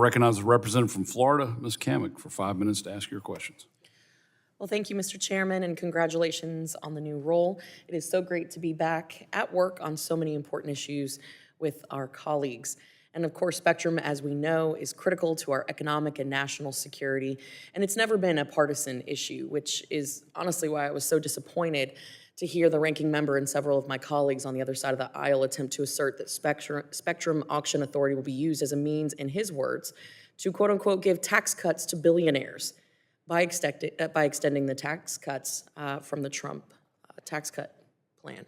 Recognize the representative from Florida, Ms. Cammack, for 5 minutes to ask your questions. Well, thank you, Mr. Chairman, and congratulations on the new role. It is so great to be back at work on so many important issues with our colleagues. And of course, spectrum, as we know, is critical to our economic and national security, and it's never been a partisan issue, which is honestly why I was so disappointed to hear the ranking member and several of my colleagues on the other side of the aisle attempt to assert that spectrum auction authority will be used as a means, in his words, to quote unquote give tax cuts to billionaires by extending the tax cuts from the Trump tax cut plan.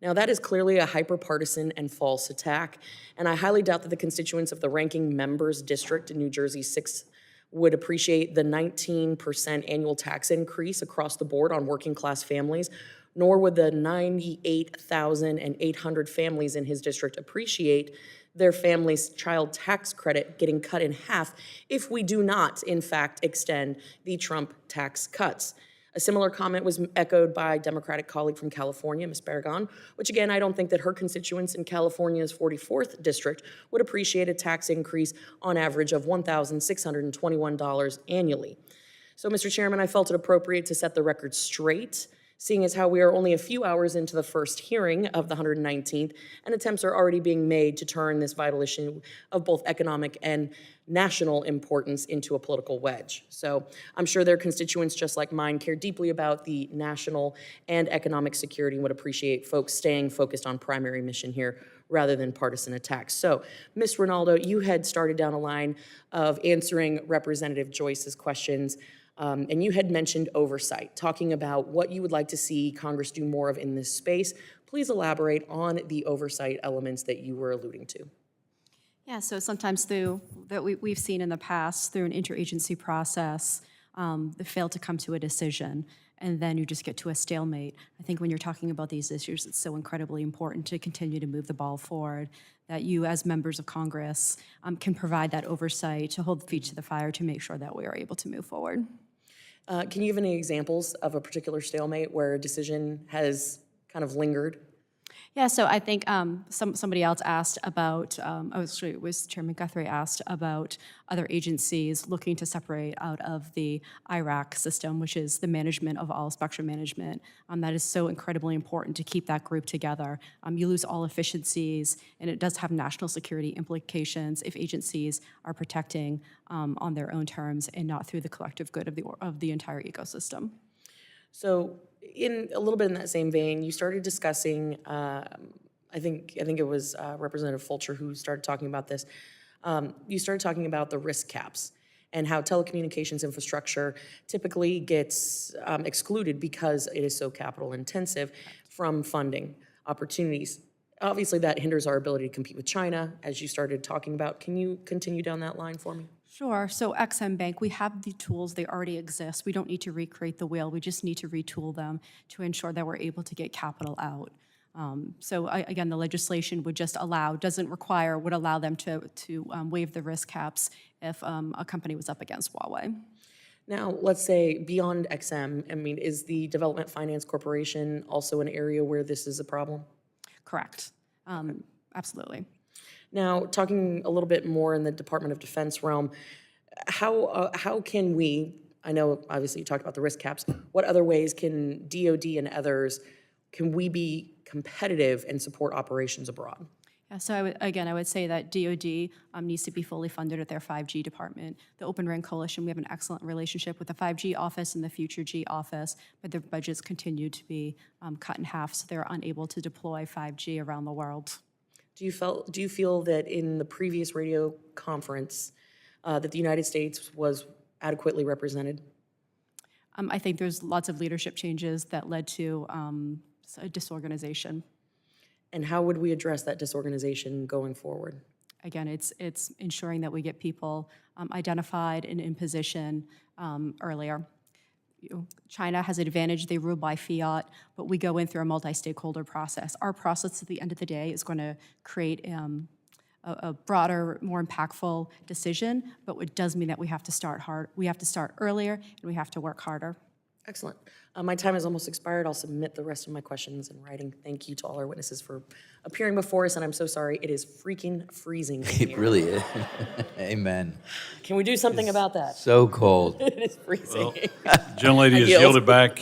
Now, that is clearly a hyper-partisan and false attack, and I highly doubt that the constituents of the ranking member's district in New Jersey 6 would appreciate the 19% annual tax increase across the board on working-class families, nor would the 98,800 families in his district appreciate their family's child tax credit getting cut in half if we do not, in fact, extend the Trump tax cuts. A similar comment was echoed by a Democratic colleague from California, Ms. Barragan, which again, I don't think that her constituents in California's 44th district would appreciate a tax increase on average of $1,621 annually. So, Mr. Chairman, I felt it appropriate to set the record straight, seeing as how we are only a few hours into the first hearing of the 119th, and attempts are already being made to turn this vital issue of both economic and national importance into a political wedge. So I'm sure their constituents, just like mine, care deeply about the national and economic security and would appreciate folks staying focused on primary mission here rather than partisan attacks. So, Ms. Ronaldo, you had started down a line of answering Representative Joyce's questions, and you had mentioned oversight, talking about what you would like to see Congress do more of in this space. Please elaborate on the oversight elements that you were alluding to. Yeah, so sometimes we've seen in the past through an interagency process, they fail to come to a decision, and then you just get to a stalemate. I think when you're talking about these issues, it's so incredibly important to continue to move the ball forward, that you as members of Congress can provide that oversight to hold feet to the fire to make sure that we are able to move forward. Can you give any examples of a particular stalemate where a decision has kind of lingered? Yeah, so I think somebody else asked about, it was Chairman Guthrie asked about other agencies looking to separate out of the IRAC system, which is the management of all spectrum management. That is so incredibly important to keep that group together. You lose all efficiencies, and it does have national security implications if agencies are protecting on their own terms and not through the collective good of the entire ecosystem. So, in a little bit in that same vein, you started discussing, I think it was Representative Fulcher who started talking about this. You started talking about the risk caps and how telecommunications infrastructure typically gets excluded because it is so capital intensive from funding opportunities. Obviously, that hinders our ability to compete with China, as you started talking about. Can you continue down that line for me? Sure. So XM Bank, we have the tools, they already exist. We don't need to recreate the wheel. We just need to retool them to ensure that we're able to get capital out. Again, the legislation would just would allow them to waive the risk caps if a company was up against Huawei. Now, let's say beyond XM, I mean, is the Development Finance Corporation also an area where this is a problem? Correct. Absolutely. Now, talking a little bit more in the Department of Defense realm, how can we, I know obviously you talked about the risk caps, what other ways can DOD and others, can we be competitive and support operations abroad? Yeah, so I would say that DOD needs to be fully funded at their 5G department. The Open RAN Coalition, we have an excellent relationship with the 5G office and the Future G office, but their budgets continue to be cut in half, so they're unable to deploy 5G around the world. Do you feel that in the previous radio conference that the United States was adequately represented? I think there's lots of leadership changes that led to a disorganization. And how would we address that disorganization going forward? Again, it's ensuring that we get people identified and in position earlier. China has an advantage, they rule by fiat, but we go in through a multi-stakeholder process. Our process at the end of the day is going to create a broader, more impactful decision, but it does mean that we have to start hard. We have to start earlier, and we have to work harder. Excellent. My time has almost expired. I'll submit the rest of my questions in writing. Thank you to all our witnesses for appearing before us, and I'm so sorry. It is freaking freezing in It here. really is. Amen. Can we do something about that? So cold. It is freezing. Gentlelady has yield. yielded back.